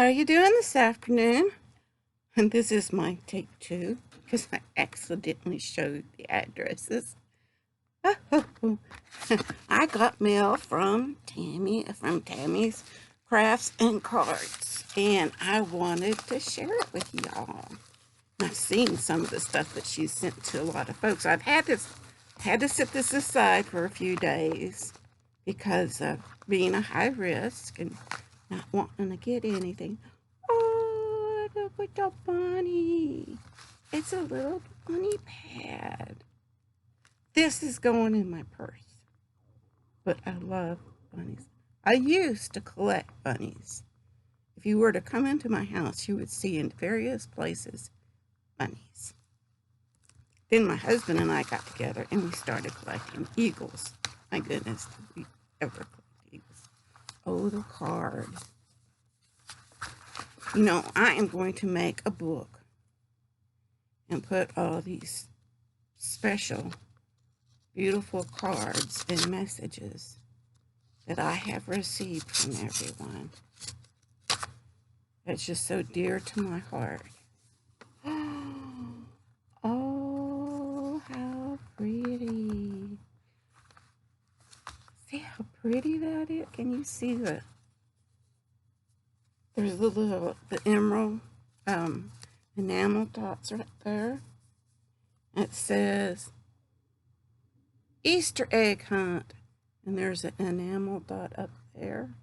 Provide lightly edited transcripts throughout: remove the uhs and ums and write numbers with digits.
How are you doing this afternoon? And this is my take two because I accidentally showed the addresses. I got mail from Tammy's Crafts and Cards, and I wanted to share it with y'all. I've seen some of the stuff that she sent to a lot of folks. I've had to set this aside for a few days because of being a high risk and not wanting to get anything. Oh, look at the bunny. It's a little bunny pad. This is going in my purse. But I love bunnies. I used to collect bunnies. If you were to come into my house, you would see in various places bunnies. Then my husband and I got together and we started collecting eagles. My goodness, did we ever collect eagles? Oh, the card. You know, I am going to make a book and put all these special, beautiful cards and messages that I have received from everyone. That's just so dear to my heart. Oh, how pretty. See how pretty that is? Can you see there's the emerald enamel dots right there. It says Easter egg hunt. And there's an enamel dot up there.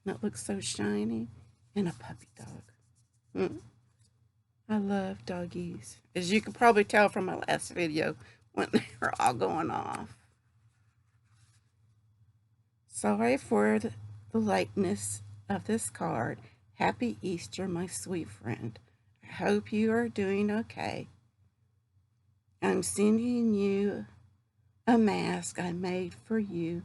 And it looks so shiny. And a puppy dog. I love doggies. As you can probably tell from my last video when they were all going off. Sorry for the lightness of this card. Happy Easter, my sweet friend. I hope you are doing okay. I'm sending you a mask I made for you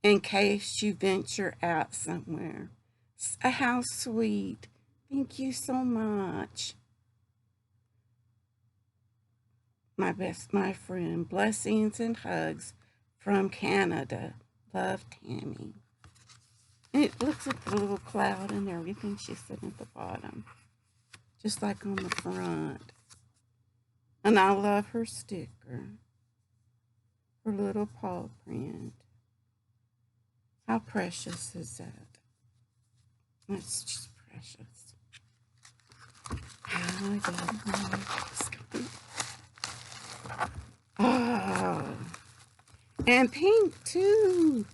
in case you venture out somewhere. How sweet. Thank you so much. My friend. Blessings and hugs from Canada. Love, Tammy. And it looks like a little cloud and everything she said at the bottom. Just like on the front. And I love her sticker. Her little paw print. How precious is that? That's just precious. I got my biscuit. Oh, and pink too.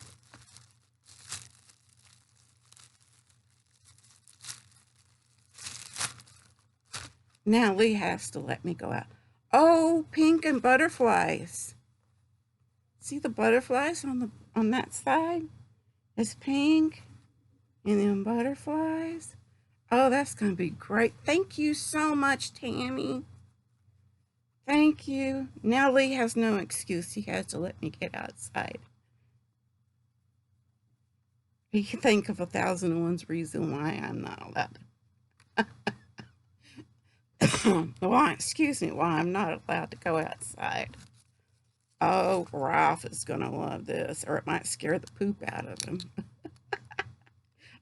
Now Lee has to let me go out. Oh, pink and butterflies. See the butterflies on that side? It's pink and then butterflies. Oh, that's going to be great. Thank you so much, Tammy. Thank you. Now Lee has no excuse. He has to let me get outside. He can think of 1,001 reasons why I'm not allowed why, excuse me, why I'm not allowed to go outside. Oh, Ralph is going to love this, or it might scare the poop out of him.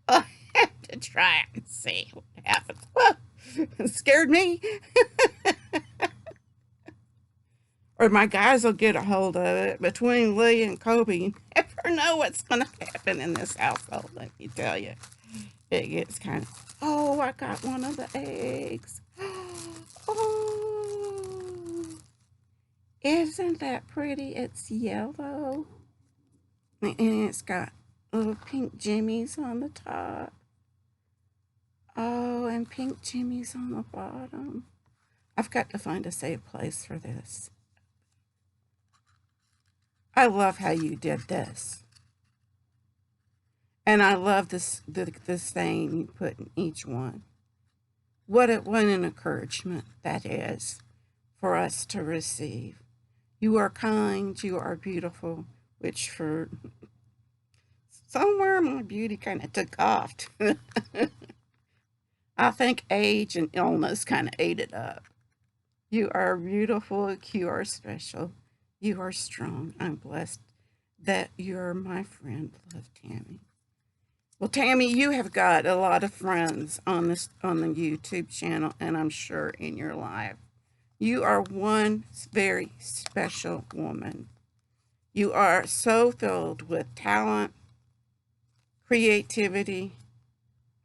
I'll have to try it and see what happens. Whoa, it scared me. Or my guys will get a hold of it. Between Lee and Kobe, you never know what's going to happen in this household, let me tell you. It gets kind of, oh, I got one of the eggs. Oh, isn't that pretty? It's yellow. And it's got little pink jimmies on the top. Oh, and pink jimmies on the bottom. I've got to find a safe place for this. I love how you did this. And I love this saying you put in each one. What an encouragement that is for us to receive. You are kind, you are beautiful, which for somewhere my beauty kind of took off. I think age and illness kind of ate it up. You are beautiful, you are special, you are strong. I'm blessed that you're my friend, love Tammy. Well, Tammy, you have got a lot of friends on the YouTube channel, and I'm sure in your life. You are one very special woman. You are so filled with talent, creativity,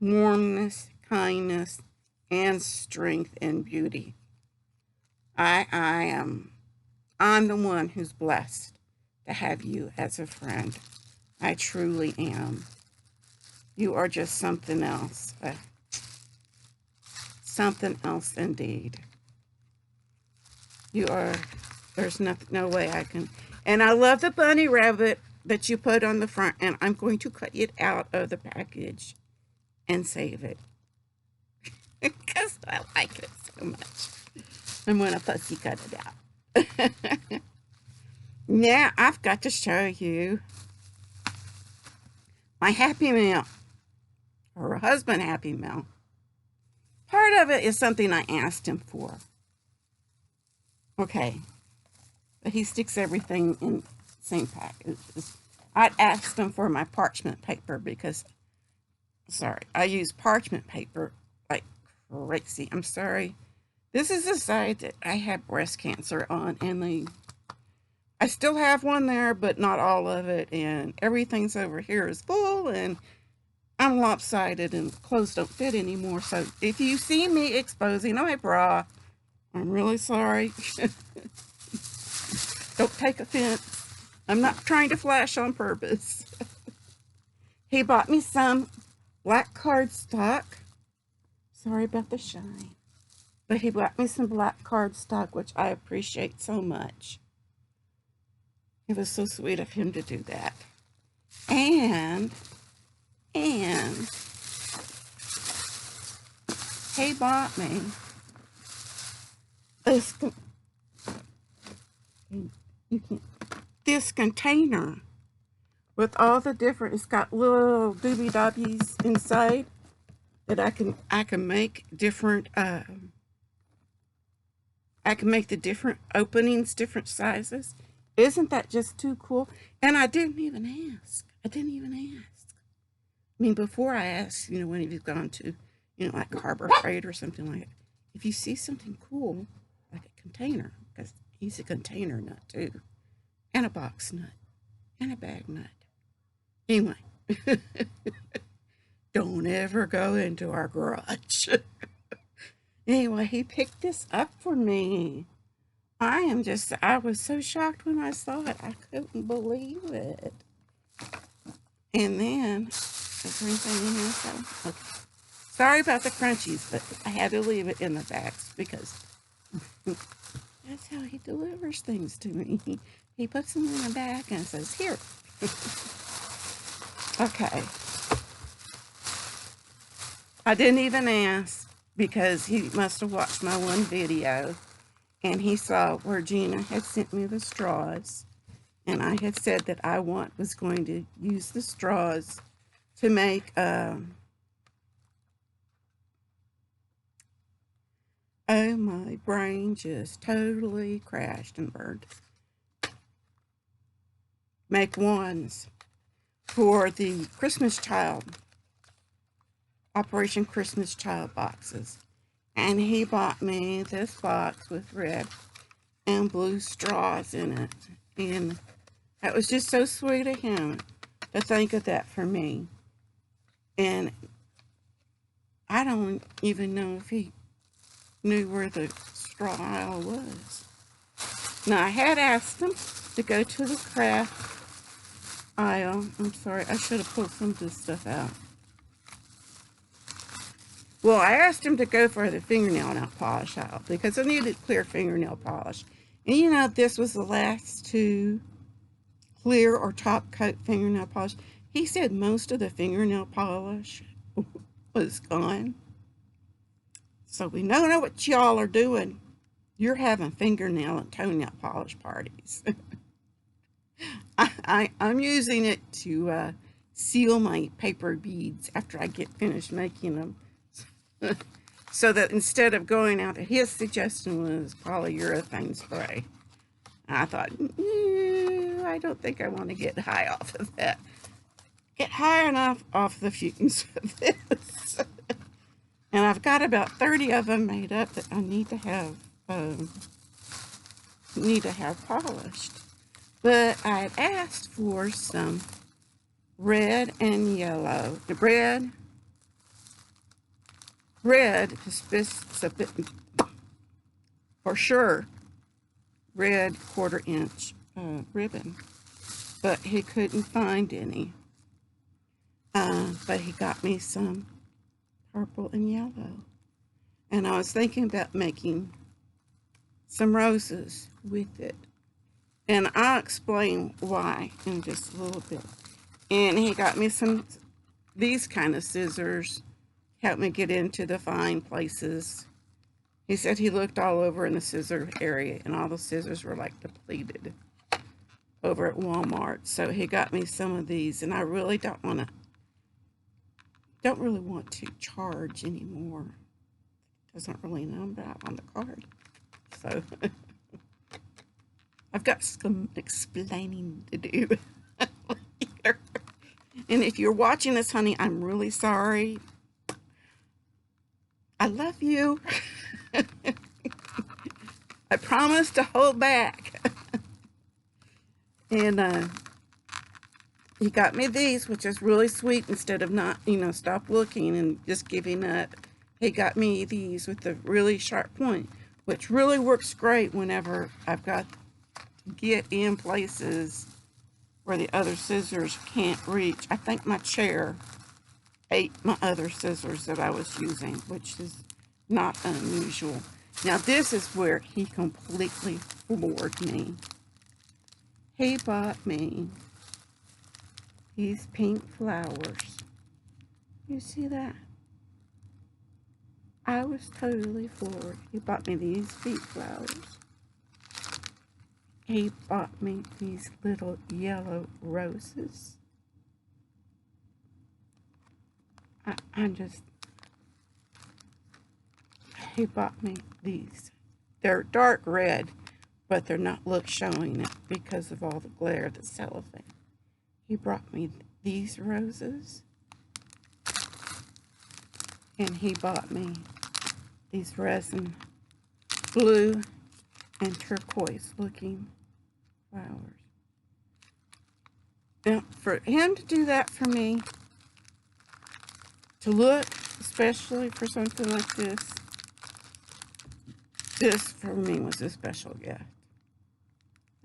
warmness, kindness, and strength and beauty. I'm the one who's blessed to have you as a friend. I truly am. You are just something else. Something else indeed. You are, there's no way I can. And I love the bunny rabbit that you put on the front, and I'm going to cut it out of the package and save it. Because I like it so much. I'm going to fussy cut it out. Now I've got to show you my Happy Meal, or her husband Happy Meal. Part of it is something I asked him for. Okay, but he sticks everything in the same package. I'd asked him for my parchment paper because, sorry, I use parchment paper like crazy. I'm sorry. This is the side that I had breast cancer on, and I still have one there, but not all of it, and everything's over here is full, and I'm lopsided, and clothes don't fit anymore. So if you see me exposing my bra, I'm really sorry. Don't take offense. I'm not trying to flash on purpose. He bought me some black cardstock. Sorry about the shine. But he bought me some black cardstock, which I appreciate so much. It was so sweet of him to do that. And he bought me this, this container with all the different, it's got little doobie dobbies inside that I can make different, I can make the different openings, different sizes. Isn't that just too cool? And I didn't even ask. I mean, before I asked, when you've gone to, like Harbor Freight or something like that, if you see something cool, like a container, because he's a container nut too, and a box nut, and a bag nut. Anyway, don't ever go into our garage. Anyway, he picked this up for me. I was so shocked when I saw it. I couldn't believe it. And then, is there anything in here? So, okay. Sorry about the crunchies, but I had to leave it in the bags because that's how he delivers things to me. He puts them in the bag and says, here. Okay. I didn't even ask because he must have watched my one video and he saw where Gina had sent me the straws, and I had said that I was going to use the straws to make oh, my brain just totally crashed and burned. Make wands for the Christmas Child, Operation Christmas Child boxes. And he bought me this box with red and blue straws in it. And that was just so sweet of him to think of that for me. And I don't even know if he knew where the straw aisle was. Now, I had asked him to go to the craft aisle. I'm sorry, I should have pulled some of this stuff out. Well, I asked him to go for the fingernail nail polish aisle because I needed clear fingernail polish. And this was the last two clear or top coat fingernail polish. He said most of the fingernail polish was gone. So we know what y'all are doing. You're having fingernail and toenail polish parties. I'm using it to seal my paper beads after I get finished making them. So that instead of going out, his suggestion was polyurethane spray. And I thought, I don't think I want to get high off of that. Get high enough off the fumes of this. And I've got about 30 of them made up that I need to have polished. But I had asked for some red and yellow. The red is a bit, for sure, red 1/4 inch ribbon, but he couldn't find any. But he got me some purple and yellow, and I was thinking about making some roses with it, and I'll explain why in just a little bit. And he got me these kind of scissors, helped me get into the fine places. He said he looked all over in the scissor area, and all the scissors were like depleted over at Walmart. So he got me some of these, and I really don't really want to charge anymore. Doesn't really know that on the card. So I've got some explaining to do later. And if you're watching this, honey, I'm really sorry. I love you. I promise to hold back. And he got me these, which is really sweet. Instead of not, stop looking and just giving up, he got me these with the really sharp point, which really works great whenever I've got to get in places where the other scissors can't reach. I think my chair ate my other scissors that I was using, which is not unusual. Now this is where he completely floored me. He bought me these pink flowers. You see that? I was totally floored. He bought me these pink flowers. He bought me these little yellow roses. He bought me these. They're dark red, but they're not showing it because of all the glare of the cellophane. He brought me these roses, and he bought me these resin blue and turquoise looking flowers. Now, for him to do that for me, to look, especially for something like this for me was a special gift.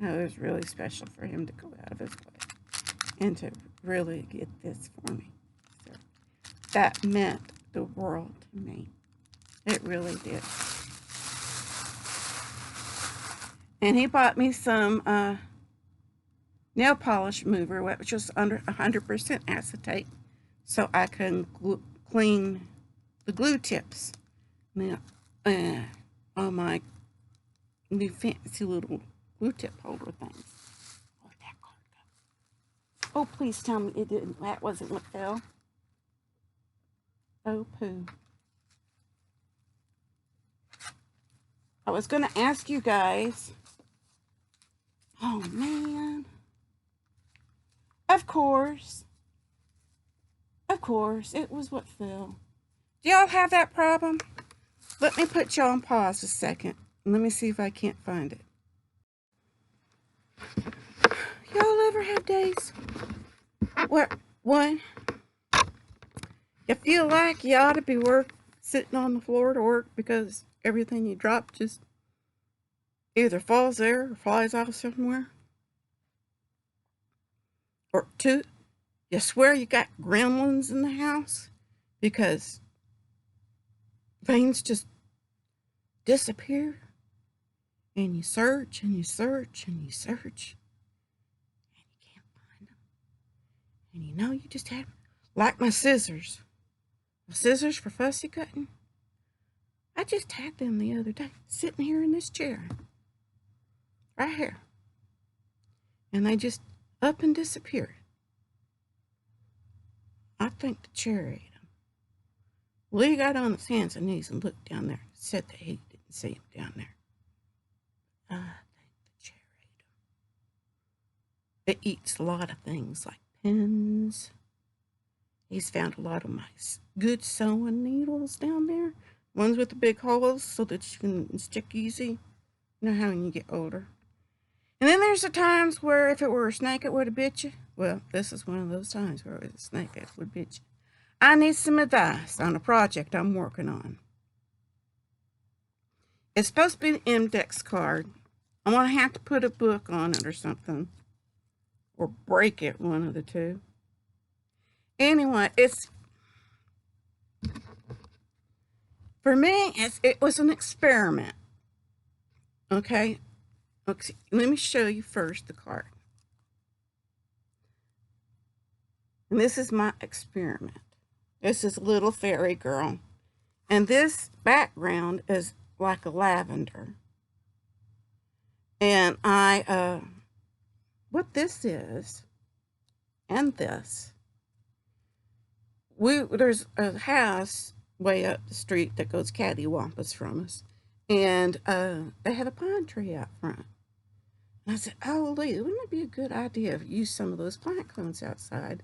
It was really special for him to go out of his way and to really get this for me. So that meant the world to me. It really did. And he bought me some nail polish remover, which was under 100% acetate, so I can clean the glue tips. Now, on my new fancy little glue tip holder things. Where'd that card go? Oh, please tell me it didn't. That wasn't what fell. Oh, poo. I was going to ask you guys. Oh, man. Of course, it was what fell. Do y'all have that problem? Let me put y'all on pause a second. Let me see if I can't find it. Y'all ever have days where, one, you feel like you ought to be sitting on the floor to work because everything you drop just either falls there or flies off somewhere? Or two, you swear you got gremlins in the house because things just disappear, and you search and you search and you search and you can't find them. And you just have, like my scissors for fussy cutting. I just had them the other day, sitting here in this chair, right here, and they just up and disappeared. I think the chair ate them. Lee got on his hands and knees and looked down there. Said that he didn't see him down there. I think the chair ate them. It eats a lot of things like pens He's found a lot of my good sewing needles down there. Ones with the big holes so that you can stick easy. You know how when you get older. And then there's the times where if it were a snake, it would have bit you. Well, this is one of those times where it was a snake that would bit you. I need some advice on a project I'm working on. It's supposed to be an index card. I'm going to have to put a book on it or something. Or break it, one of the two. Anyway, for me, it was an experiment. Okay? Okay, let me show you first the card. And this is my experiment. This is Little Fairy Girl. And this background is like a lavender. And what this is, and this, there's a house way up the street that goes cattywampus from us. And they have a pine tree out front. And I said, oh, Lee, wouldn't it be a good idea if you use some of those pine cones outside?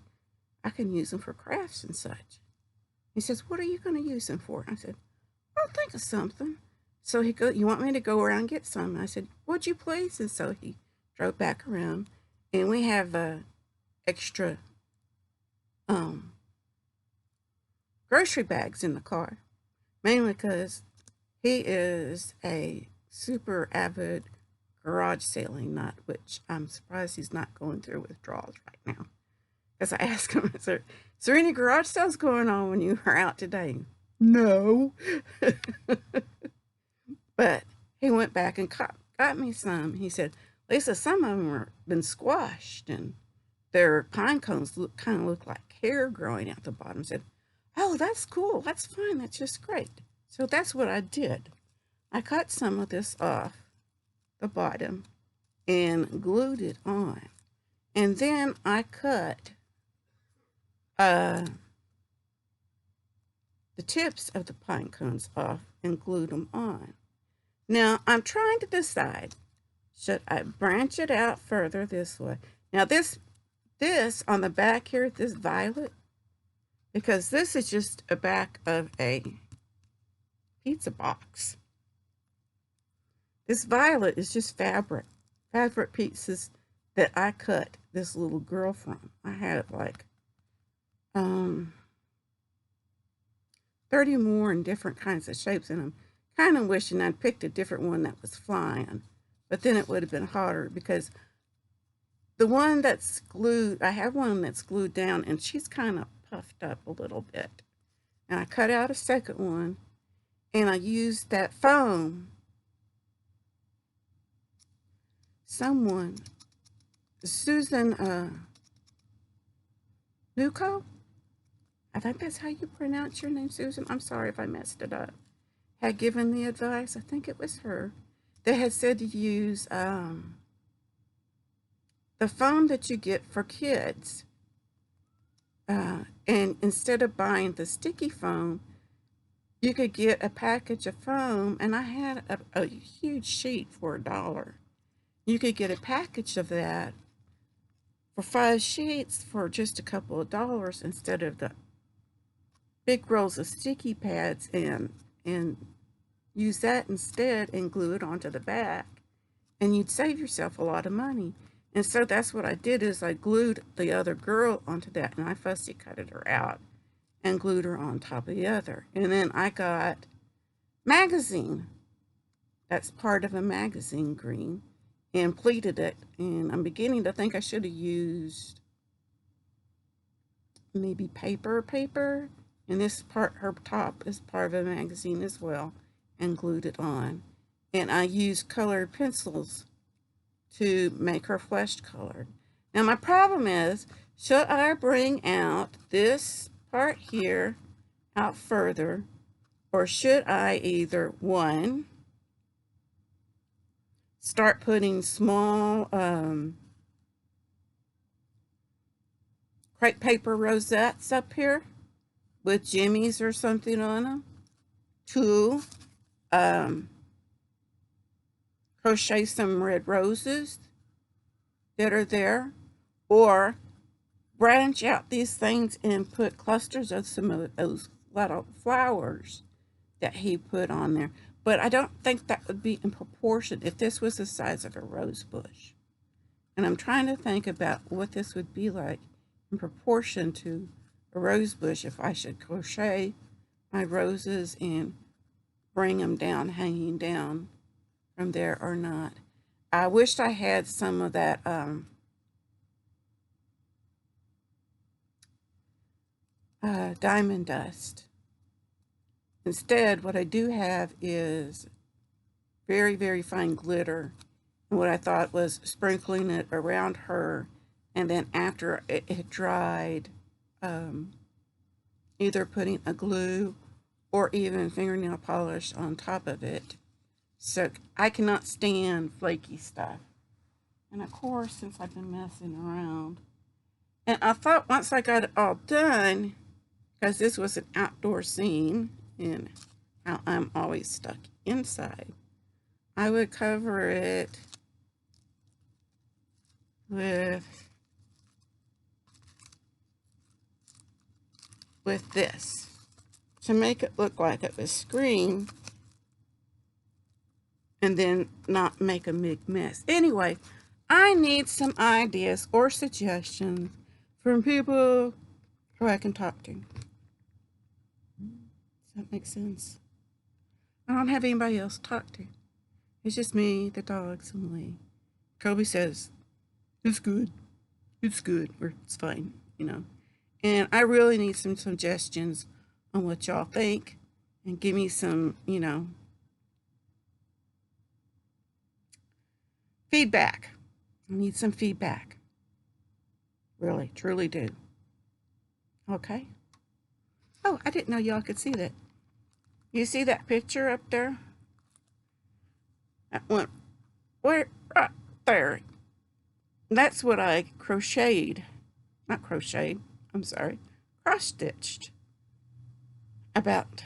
I can use them for crafts and such. He says, what are you going to use them for? I said, I'll think of something. So he goes, you want me to go around and get some? And I said, would you please? And so he drove back around. And we have extra grocery bags in the car. Mainly because he is a super avid garage sailing nut, which I'm surprised he's not going through withdrawals right now. Because I asked him, is there any garage sales going on when you are out today? No. But he went back and got me some. He said, Lisa, some of them have been squashed and their pine cones kind of look like hair growing out the bottom. I said, oh, that's cool. That's fine. That's just great. So that's what I did. I cut some of this off the bottom and glued it on. And then I cut the tips of the pine cones off and glued them on. Now I'm trying to decide, should I branch it out further this way? Now this on the back here, this violet, because this is just a back of a pizza box. This violet is just fabric pieces that I cut this little girl from. I had like 30 more in different kinds of shapes, and I'm kind of wishing I'd picked a different one that was flying, but then it would have been harder because the one that's glued, I have one that's glued down and she's kind of puffed up a little bit. And I cut out a second one and I used that foam. Susan Nuko, I think that's how you pronounce your name, Susan. I'm sorry if I messed it up. Had given the advice, I think it was her, that had said to use the foam that you get for kids. And instead of buying the sticky foam, you could get a package of foam. And I had a huge sheet for $1. You could get a package of that for 5 sheets for just a couple of dollars instead of the big rolls of sticky pads, and use that instead and glue it onto the back, and you'd save yourself a lot of money. And so that's what I did, is I glued the other girl onto that, and I fussy cutted her out and glued her on top of the other. And then I got magazine, that's part of a magazine green, and pleated it. And I'm beginning to think I should have used maybe paper, and this part, her top is part of a magazine as well, and glued it on. And I used colored pencils to make her flesh colored. Now my problem is, should I bring out this part here out further, or should I either, one, start putting small crepe paper rosettes up here with jimmies or something on them, two, crochet some red roses that are there, or branch out these things and put clusters of some of those little flowers that he put on there. But I don't think that would be in proportion if this was the size of a rose bush. And I'm trying to think about what this would be like in proportion to a rose bush if I should crochet my roses and bring them down, hanging down from there or not. I wished I had some of that diamond dust. Instead, what I do have is very, very fine glitter. And what I thought was sprinkling it around her, and then after it had dried, um, either putting a glue or even fingernail polish on top of it. So I cannot stand flaky stuff. And of course, since I've been messing around, and I thought once I got it all done, because this was an outdoor scene and how I'm always stuck inside, I would cover it with this to make it look like it was screen and then not make a big mess. Anyway, I need some ideas or suggestions from people who I can talk to. Does that make sense? I don't have anybody else to talk to. It's just me, the dogs, and Lee. Kobe says, it's good. It's good. Or it's fine, you know. And I really need some suggestions on what y'all think and give me some, you know, feedback. I need some feedback. Really, truly do. Okay. Oh, I didn't know y'all could see that. You see that picture up there? That went right there. That's what I crocheted. Not crocheted, I'm sorry. Cross stitched about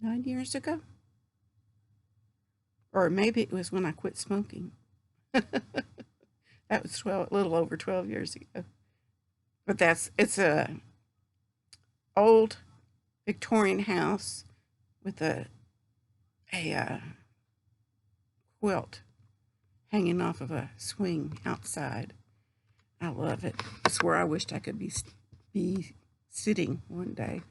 9 years ago. Or maybe it was when I quit smoking. That was a little over 12 years ago. But it's a old Victorian house with a quilt hanging off of a swing outside. I love it. It's where I wished I could be sitting one day.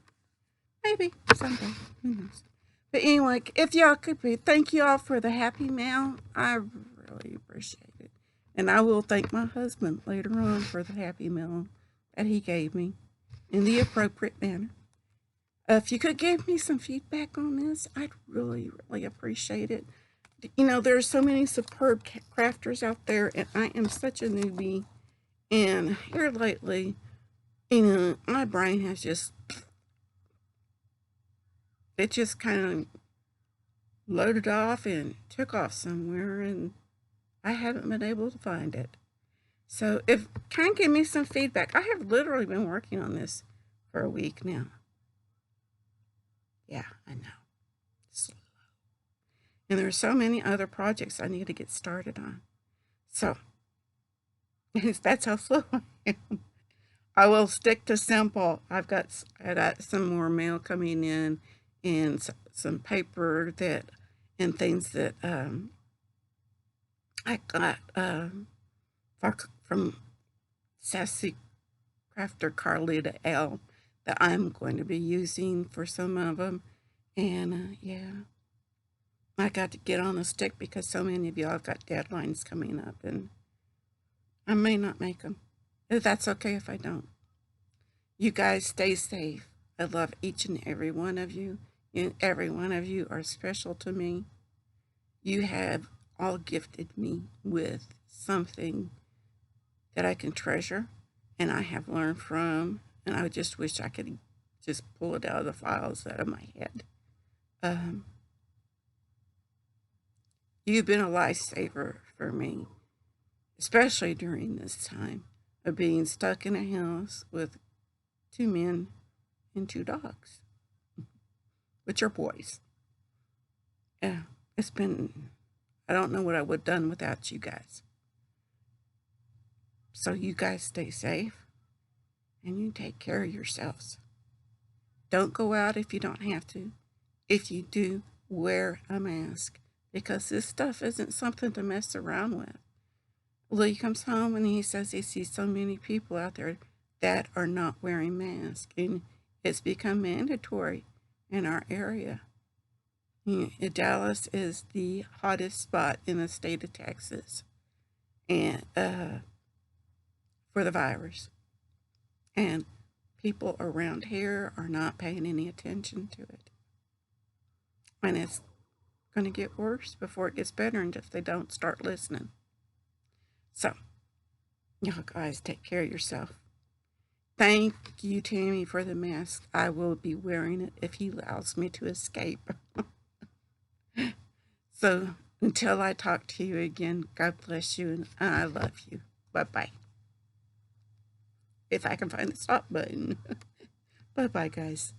Maybe someday. Who knows? But anyway, if y'all could be, thank y'all for the happy mail. I really appreciate it. And I will thank my husband later on for the happy mail that he gave me in the appropriate manner. If you could give me some feedback on this, I'd really, really appreciate it. You know, there are so many superb crafters out there, and I am such a newbie. And here lately, you know, my brain has it just kind of loaded off and took off somewhere, and I haven't been able to find it. So if can give me some feedback. I have literally been working on this for a week now. Yeah, I know. Slow. And there are so many other projects I need to get started on. So that's how slow I am. I will stick to simple. I got some more mail coming in and some paper and things that I got from Sassy Crafter Carlita L that I'm going to be using for some of them. And yeah, I got to get on a stick because so many of y'all have got deadlines coming up and I may not make them. That's okay if I don't. You guys stay safe. I love each and every one of you. And every one of you are special to me. You have all gifted me with something that I can treasure and I have learned from. And I just wish I could just pull it out of the files out of my head. You've been a lifesaver for me, especially during this time of being stuck in a house with 2 men and 2 dogs, which are boys. Yeah, I don't know what I would have done without you guys. So you guys stay safe and you take care of yourselves. Don't go out if you don't have to. If you do, wear a mask because this stuff isn't something to mess around with. Lee comes home and he says he sees so many people out there that are not wearing masks, and it's become mandatory in our area. Dallas is the hottest spot in the state of Texas, and for the virus, and people around here are not paying any attention to it, and it's going to get worse before it gets better, and if they don't start listening. So, y'all guys, take care of yourself. Thank you, Tammy, for the mask. I will be wearing it if he allows me to escape. So until I talk to you again, God bless you and I love you. Bye-bye. If I can find the stop button. Bye-bye, guys.